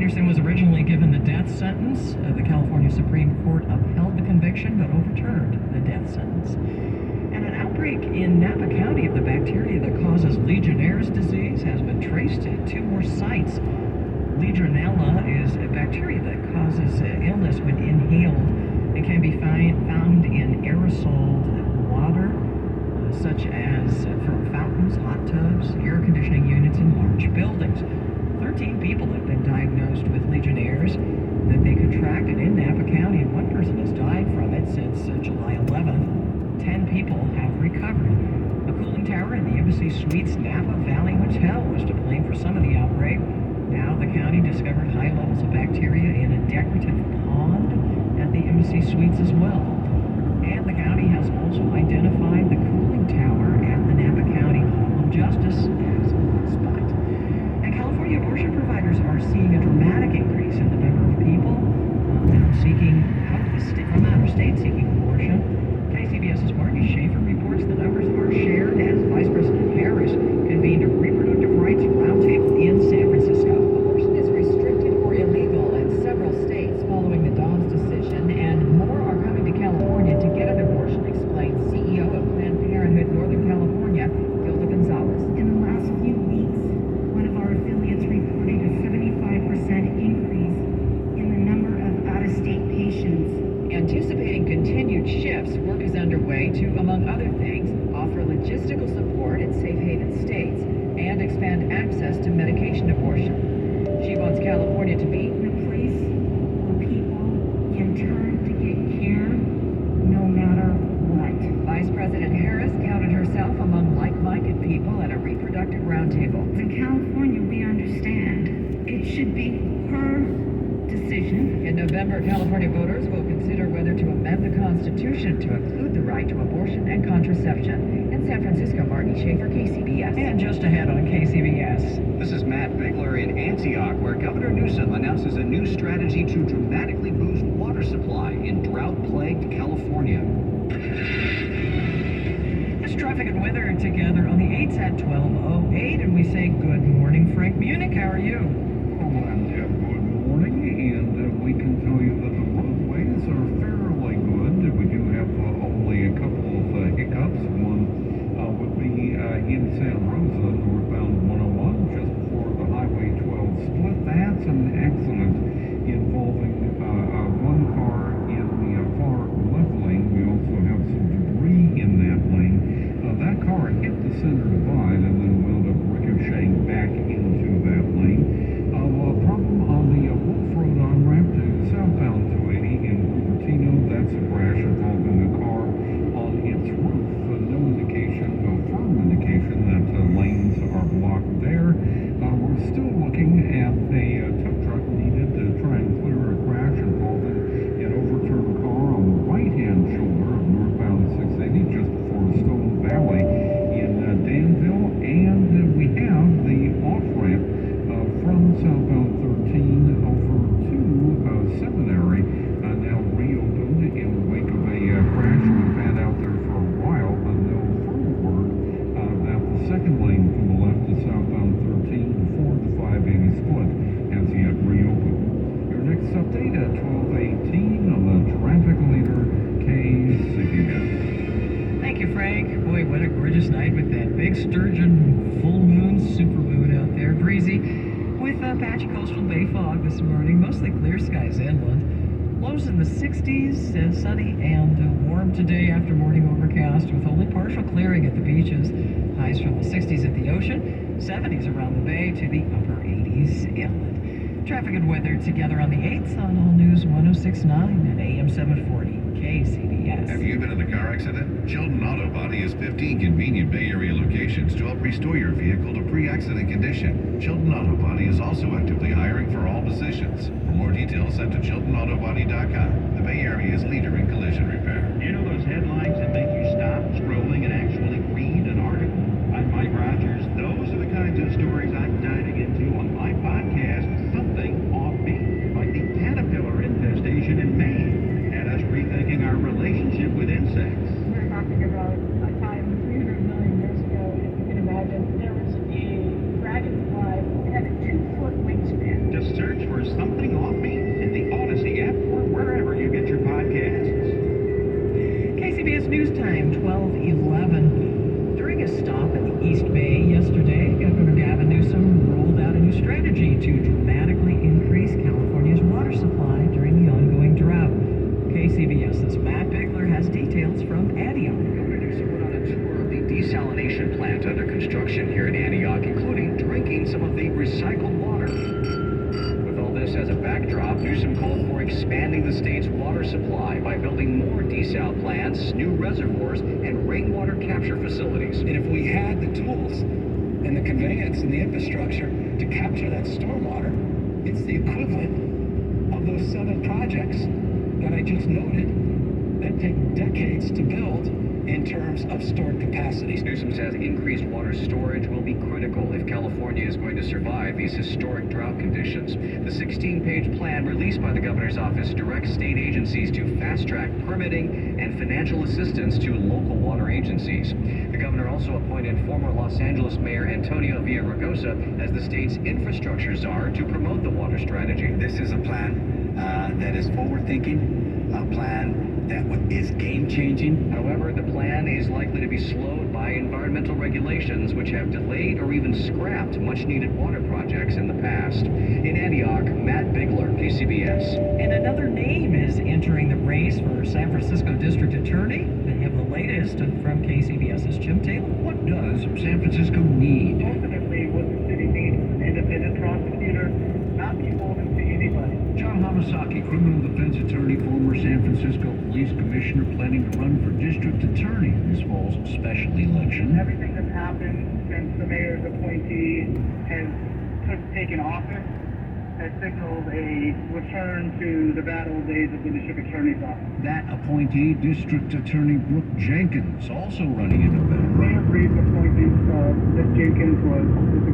Peterson was originally given the death sentence. The California Supreme Court upheld the conviction but overturned the death sentence. And an outbreak in Napa County of the bacteria that causes Legionnaire's disease has been traced at 2 more sites. Legionella is a bacteria that causes illness when inhaled and can be found in aerosoled water, such as from fountains, hot tubs, air conditioning units, and large buildings. 13 people have been diagnosed with Legionnaires that they contracted in Napa County, and 1 person has died from it since July 11th. 10 people have recovered. A cooling tower in the Embassy Suites Napa Valley Hotel was to blame for some of the outbreak. Now the county discovered high levels of bacteria in a decorative pond at the Embassy Suites as well. And the county has also identified the cooling tower at the Napa County Hall of Justice as a hotspot. And California abortion providers are seeing a dramatic increase in the number of people from out of state seeking abortion. KCBS's Marty Schaefer reports the numbers are shared as Vice President Harris convened a reproductive rights roundtable in San Francisco. Abortion is restricted or illegal in several states following the Dobbs decision, and more are coming to California to get an abortion, explains CEO of Planned Parenthood Northern California, Gilda Gonzalez. In the last few weeks, one of our affiliates reported a 75% increase in the number of out-of-state patients. Anticipating continued shifts, work is underway to, among other things, offer logistical support in safe haven states and expand access to medication abortion. She wants California to be a place where people can turn to get care no matter what. Vice President Harris counted herself among like-minded people at a reproductive roundtable. In California, we understand it should be her decision. In November, California voters will consider whether to amend the Constitution to include the right to abortion and contraception. In San Francisco, Marty Schaefer, KCBS. And just ahead on KCBS. This is Matt Bigler in Antioch, where Governor Newsom announces a new strategy to dramatically boost water supply in drought-plagued California. It's traffic and weather together on the 8s at 12:08, and we say good morning, Frank Munich. How are you? Good morning, and we can tell you that the roadways are fairly good. We do have only a couple of hiccups. One would be in Santa Rosa, northbound 101, just before the Highway 12 split. That's an accident involving one car in the far left lane. We also have some debris in that lane. That car hit the center divide and then wound up ricocheting back into that lane. Problem on the Wolf Road on-ramp to southbound 280 in Cupertino. That's a crash involving a car on its roof. No indication, no firm indication that lanes are blocked there. We're still looking at a tow truck needed to try and clear a crash involving an overturned car on the right-hand shoulder of northbound 680 just before Stone Valley in Danville. And we have the off-ramp from southbound 13 over to Seminary, now reopened in the wake of a crash we've had out there for a while, but no further word that the second lane from the left to southbound 13 before the 580 split has yet reopened. Your next update at 12:18 on the traffic leader, KCBS. Thank you, Frank. Boy, what a gorgeous night with that big sturgeon full moon, super moon out there. Breezy with patchy coastal bay fog this morning, mostly clear skies inland. Lows in the 60s, sunny and warm today after morning overcast with only partial clearing at the beaches. Highs from the 60s at the ocean, 70s around the bay to the upper 80s inland. Traffic and weather together on the 8th on All News 106.9 and AM 740 KCBS. Have you been in a car accident? Chilton Auto Body has 15 convenient Bay Area locations to help restore your vehicle to pre-accident condition. Chilton Auto Body is also actively hiring for all positions. For more details, head to ChiltonAutoBody.com. The Bay Area's leader in collision repair. You know those headlines that make you stop scrolling and actually read an article? I'm Mike Rogers. Those are the kinds of stories I'm diving into on my podcast, Something Offbeat, like the caterpillar infestation in Maine, and us rethinking our relationship with insects. We're talking about a time 300 million years ago, if you can imagine, there was a dragonfly that had a 2-foot wingspan. Just search for construction here in Antioch, including drinking some of the recycled water. With all this as a backdrop, Newsom called for expanding the state's water supply by building more desal plants, new reservoirs, and rainwater capture facilities. And if we had the tools and the conveyance and the infrastructure to capture that stormwater, it's the equivalent of those 7 projects that I just noted that take decades to build in terms of stored capacities. Newsom says increased water storage will be critical if California is going to survive these historic drought conditions. The 16-page plan released by the governor's office directs state agencies to fast-track permitting and financial assistance to local water agencies. The governor also appointed former Los Angeles Mayor Antonio Villaraigosa as the state's infrastructure czar to promote the water strategy. This is a plan that is forward-thinking, a plan that is game-changing. However, the plan is likely to be slowed by environmental regulations which have delayed or even scrapped much-needed water projects in the past. In Antioch, Matt Bigler, KCBS. And another name is entering the race for San Francisco District Attorney. We have the latest from KCBS's Jim Taylor. What does San Francisco need? Ultimately, what the city needs is an independent prosecutor, not beholden to anybody. John Hamasaki, criminal defense attorney, former San Francisco police commissioner, planning to run for district attorney in this fall's special election. Everything that's happened since the mayor's appointee has taken office has signaled a return to the bad old days of the district attorney's office. That appointee, District Attorney Brooke Jenkins, also running in November. Mayor Breed's appointment of Ms. Jenkins was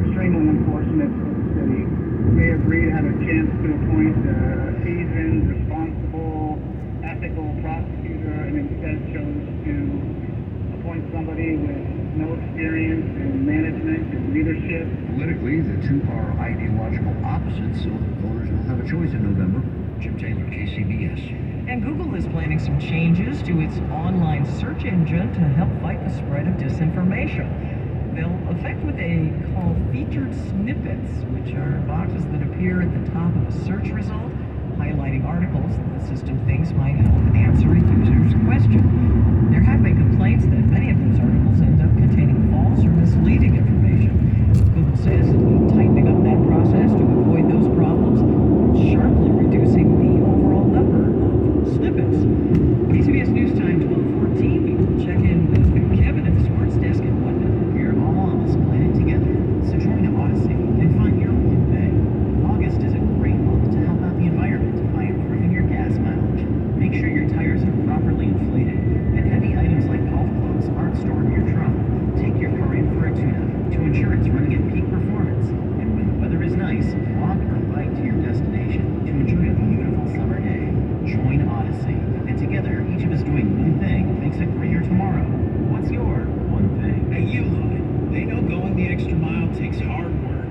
extremely unfortunate for the city. Mayor Breed had a chance to appoint a seasoned, responsible, ethical prosecutor, and instead chose to appoint somebody with no experience in management and leadership. Politically, the two are ideological opposites, so voters will have a choice in November. Jim Taylor, KCBS. And Google is planning some changes to its online search engine to help fight the spread of disinformation. They'll affect what they call featured snippets, which are boxes that appear at the top of a search result, highlighting articles that the system thinks might help answer a user's question. There have been complaints that many of those articles end up containing false or misleading information. Google says it will be tightening up that process to avoid those problems, sharply reducing the overall number of snippets. KCBS News Time 12:14. We will check in with Kevin at the sports desk at 1. We're all on this planet together, so join Odyssey and find your one thing. August is a great month to help out the environment by improving your gas mileage. Make sure your tires are properly inflated, and heavy items like golf clubs aren't stored in your trunk. Take your car in for a tune-up to ensure it's running at peak performance. And when the weather is nice, walk or bike to your destination to enjoy a beautiful summer day. Join Odyssey, and together, each of us doing one thing makes a greener tomorrow. What's your one thing? At Uline, they know going the extra mile takes hard work.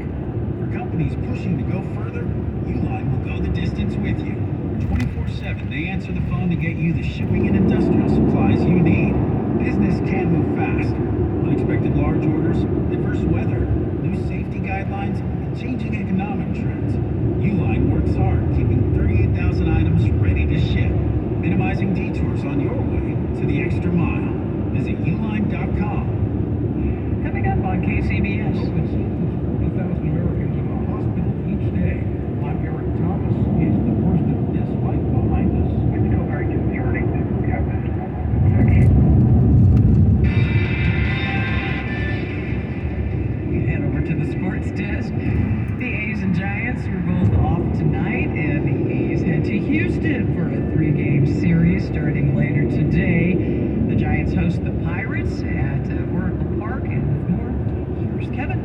For companies pushing to go further, Uline will go the distance with you. 24/7, they answer the phone to get you the shipping and industrial supplies you need. Business can move fast. Unexpected large orders, adverse weather, new safety guidelines, and changing economic trends. Uline works hard, keeping 38,000 items ready to ship, minimizing detours on your way to the extra mile. Visit uline.com. Coming up on KCBS. 40,000 Americans in the hospital each day. I'm Eric Thomas. Is the worst of this fight behind us? It's still very concerning that we have this infection. We head over to the sports desk. The A's and Giants were both off tonight, and the A's head to Houston for a 3-game series starting later today. The Giants host the Pirates at Oracle Park, and with more, here's Kevin.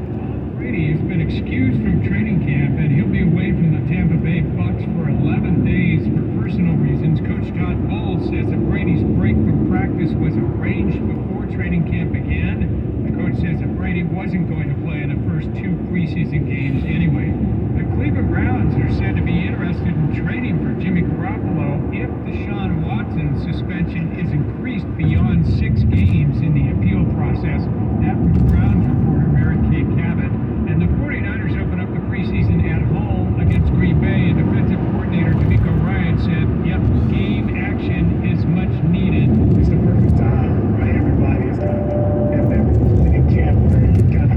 Brady has been excused from training camp, and he'll be away from the Tampa Bay Bucks for 11 days for personal reasons. Coach Todd Bowles says that Brady's break from practice was arranged before training camp began. The coach says that Brady wasn't going to play in the first 2 preseason games anyway. The Cleveland Browns are said to be interested in trading for Jimmy Garoppolo if Deshaun Watson's suspension is increased beyond 6 games in the appeal process. That from Browns reporter Mary Kay Cabot. And the 49ers open up the preseason at home against Green Bay, and defensive coordinator D'Amico Ryan said, yep, game action is much needed. It's the perfect time, right? Everybody is going to have that in camp where you've got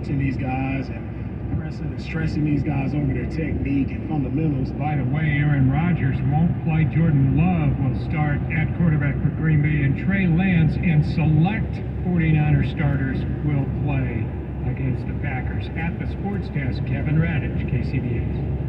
teaching these guys and pressing and stressing these guys over their technique and fundamentals. By the way, Aaron Rodgers won't play. Jordan Love will start at quarterback for Green Bay, and Trey Lance and select 49er starters will play against the Packers. At the sports desk, Kevin Radich, KCBS.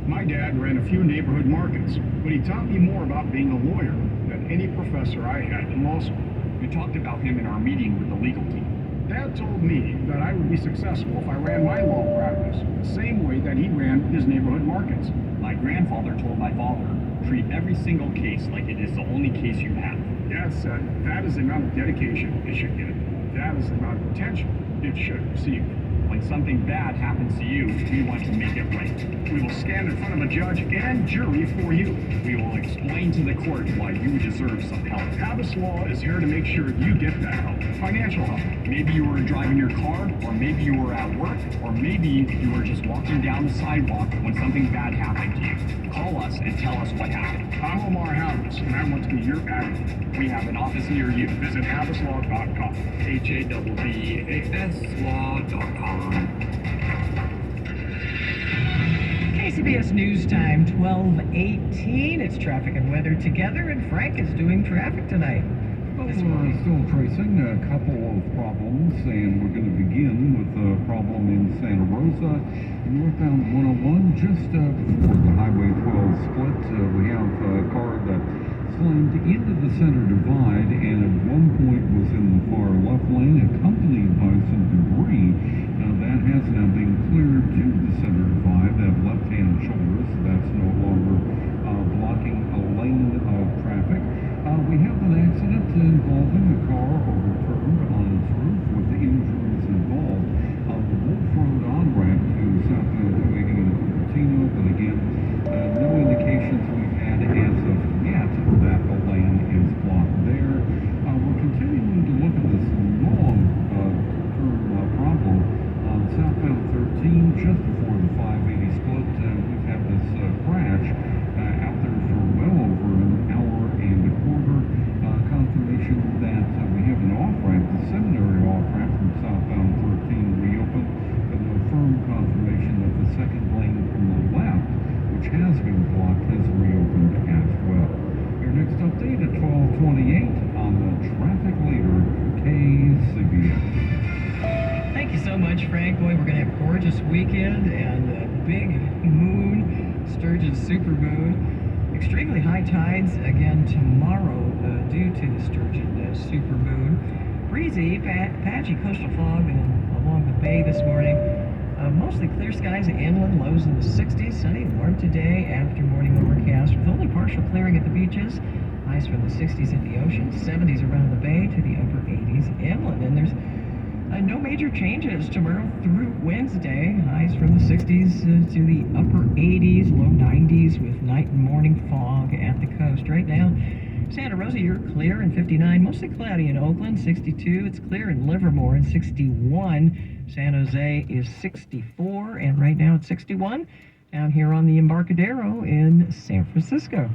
My dad ran a few neighborhood markets, but he taught me more about being a lawyer than any professor I had in law school. We talked about him in our meeting with the legal team. Dad told me that I would be successful if I ran my law practice the same way that he ran his neighborhood markets. My grandfather told my father, treat every single case like it is the only case you have. Dad said that is the amount of dedication it should get. That is the amount of attention it should receive. When something bad happens to you, we want to make it right. We will stand in front of a judge and jury for you. We will explain to the court why you deserve some help. Habas Law is here to make sure you get that help. Financial help. Maybe you were driving your car, or maybe you were at work, or maybe you were just walking down the sidewalk when something bad happened to you. Call us and tell us what happened. I'm Omar Habas, and I want to be your advocate. We have an office near you. Visit habaslaw.com. HABBASlaw.com. KCBS News Time, 12:18. It's traffic and weather together, and Frank is doing traffic tonight. We're still tracing a couple of problems, and we're going to begin with a problem in Santa Rosa, northbound 101, just before the Highway 12 split. We have a car that slammed into the center divide, and at one point was in the far left lane, accompanied by some debris. That has now been cleared to the center divide, that left-hand shoulder, so that's no longer blocking a lane of traffic. We have an accident involving a car overturned on its roof with the injuries involved on the Wolf Road on-ramp to southbound 280 in Cupertino, but again, no indications we've had as of yet that the lane is blocked there. We're continuing to look at this long-term problem on southbound 13, just before the 580 split. We've had this crash out there for well over an hour and a quarter. Confirmation that we have an off-ramp, the seminary off-ramp from southbound 13 reopened, but no firm confirmation that the second lane from the left, which has been blocked, has reopened as well. Your next update at 12:28 on the traffic leader, KCBS. Thank you so much, Frank. Boy, we're going to have a gorgeous weekend and a big moon, Sturgeon supermoon. Extremely high tides again tomorrow due to the Sturgeon supermoon. Breezy, patchy coastal fog along the bay this morning. Mostly clear skies inland, lows in the 60s. Sunny and warm today after morning overcast with only partial clearing at the beaches. Highs from the 60s at the ocean, 70s around the bay to the upper 80s inland. And there's no major changes tomorrow through Wednesday. Highs from the 60s to the upper 80s, low 90s with night and morning fog at the coast. Right now, Santa Rosa, you're clear in 59, mostly cloudy in Oakland, 62. It's clear in Livermore in 61. San Jose is 64, and right now it's 61 down here on the Embarcadero in San Francisco.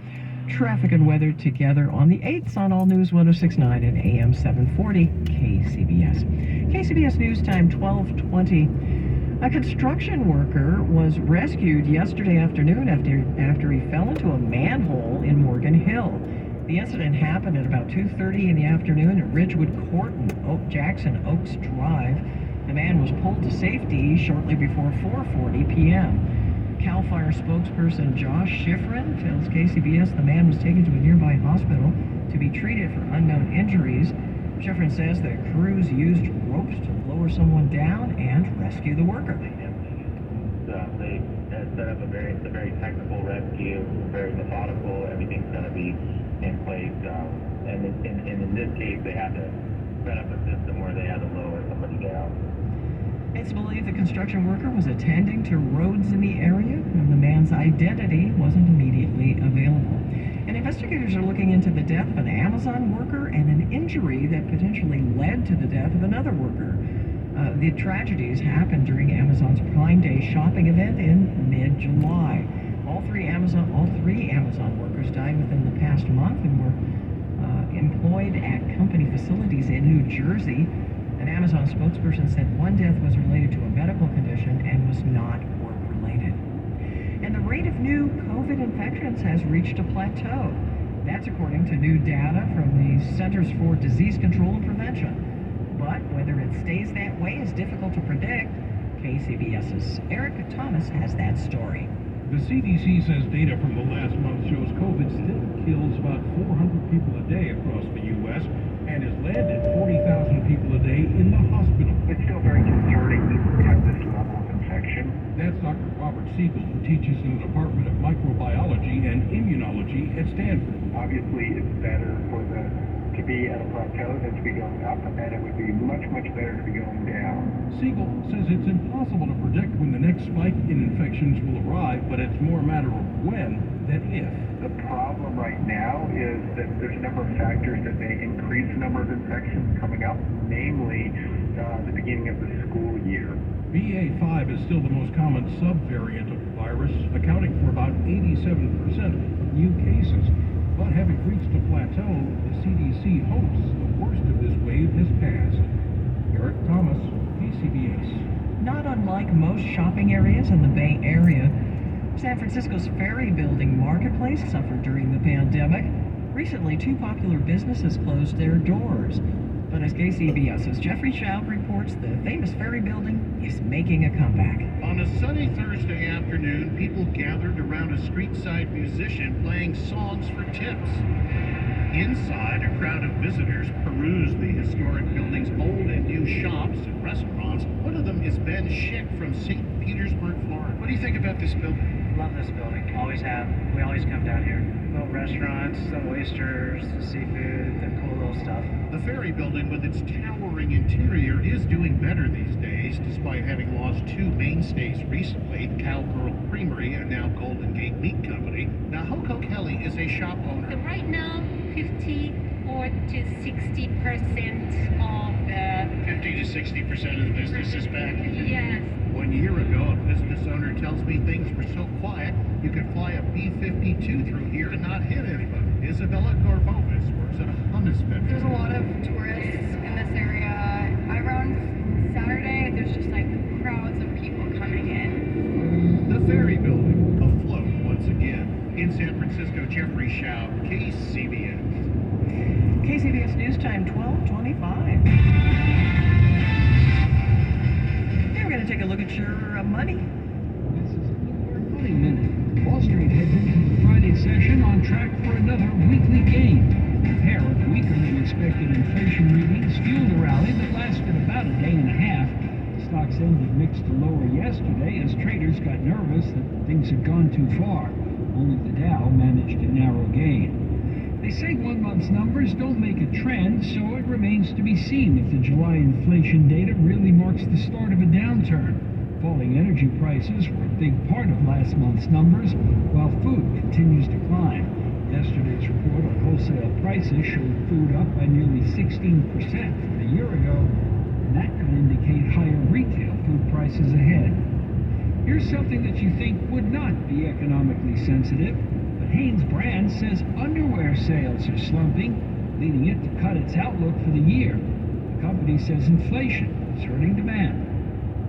Traffic and weather together on the 8th on All News 106.9 and AM 740 KCBS. KCBS News Time 12:20. A construction worker was rescued yesterday afternoon after he fell into a manhole in Morgan Hill. The incident happened at about 2:30 in the afternoon at Ridgewood Court and Jackson Oaks Drive. The man was pulled to safety shortly before 4:40 p.m. CAL FIRE spokesperson Josh Schifrin tells KCBS the man was taken to a nearby hospital to be treated for unknown injuries. Schifrin says the crews used ropes to lower someone down and rescue the worker. They set up a very technical rescue, very methodical. Everything's going to be in place. And in this case, they had to set up a system where they had to lower somebody down. It's believed the construction worker was attending to roads in the area, and the man's identity wasn't immediately available. And investigators are looking into the death of an Amazon worker and an injury that potentially led to the death of another worker. The tragedies happened during Amazon's Prime Day shopping event in mid-July. All three Amazon workers died within the past month and were employed at company facilities in New Jersey. An Amazon spokesperson said one death was related to a medical condition and was not work-related. And the rate of new COVID infections has reached a plateau. That's according to new data from the Centers for Disease Control and Prevention. But whether it stays that way is difficult to predict. KCBS's Eric Thomas has that story. The CDC says data from the last month shows COVID still kills about 400 people a day across the U.S. and has landed 40,000 people a day in the hospital. It's still very concerning to have this level of infection. That's Dr. Robert Siegel, who teaches in the Department of Microbiology and Immunology at Stanford. Obviously, it's better to be at a plateau than to be going up, and it would be much, much better to be going down. Siegel says it's impossible to predict when the next spike in infections will arrive, but it's more a matter of when than if. The problem right now is that there's a number of factors that may increase the number of infections coming up, namely the beginning of the school year. BA.5 is still the most common subvariant of the virus, accounting for about 87% of new cases. But having reached a plateau, the CDC hopes the worst of this wave has passed. Eric Thomas, KCBS. Not unlike most shopping areas in the Bay Area, San Francisco's Ferry Building Marketplace suffered during the pandemic. Recently, two popular businesses closed their doors. But as KCBS's Jeffrey Schaub reports, the famous Ferry Building is making a comeback. On a sunny Thursday afternoon, people gathered around a street-side musician playing songs for tips. Inside, a crowd of visitors perused the historic building's old and new shops and restaurants. One of them is Ben Schick from St. Petersburg, Florida. What do you think about this building? Love this building. Always have. We always come down here. Little restaurants, the oysters, the seafood, the cool little stuff. The Ferry Building, with its towering interior, is doing better these days, despite having lost two mainstays recently, Cowgirl Creamery and now Golden Gate Meat Company. Now, Hoko Kelly is a shop owner. So right now, 50 or to 60% of the... 50 to 60% of the business is back. Yes. 1 year ago, a business owner tells me things were so quiet, you could fly a B-52 through here and not hit anybody. Isabella Corvovis works at a hummus vendor. There's a lot of tourists in this area. Around Saturday, there's just like crowds of people coming in. The Ferry Building, afloat once again. In San Francisco, Jeffrey Schaub, KCBS. KCBS News Time 12:25. Hey, we're going to take a look at your money. This is your Money Minute. Wall Street heads into the Friday session on track for another weekly gain. A pair of weaker than expected inflation readings fueled a rally that lasted about a day and a half. The stocks ended mixed to lower yesterday as traders got nervous that things had gone too far. Only the Dow managed a narrow gain. They say 1 month's numbers don't make a trend, so it remains to be seen if the July inflation data really marks the start of a downturn. Falling energy prices were a big part of last month's numbers, while food continues to climb. Yesterday's report on wholesale prices showed food up by nearly 16% from a year ago, and that could indicate higher retail food prices ahead. Here's something that you think would not be economically sensitive, but Hanes Brand says underwear sales are slumping, leading it to cut its outlook for the year. The company says inflation is hurting demand.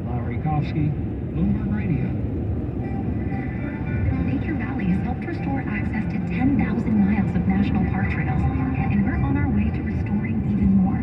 Larry Kofsky, Bloomberg Radio. Nature Valley has helped restore access to 10,000 miles of national park trails, and we're on our way to restoring even more.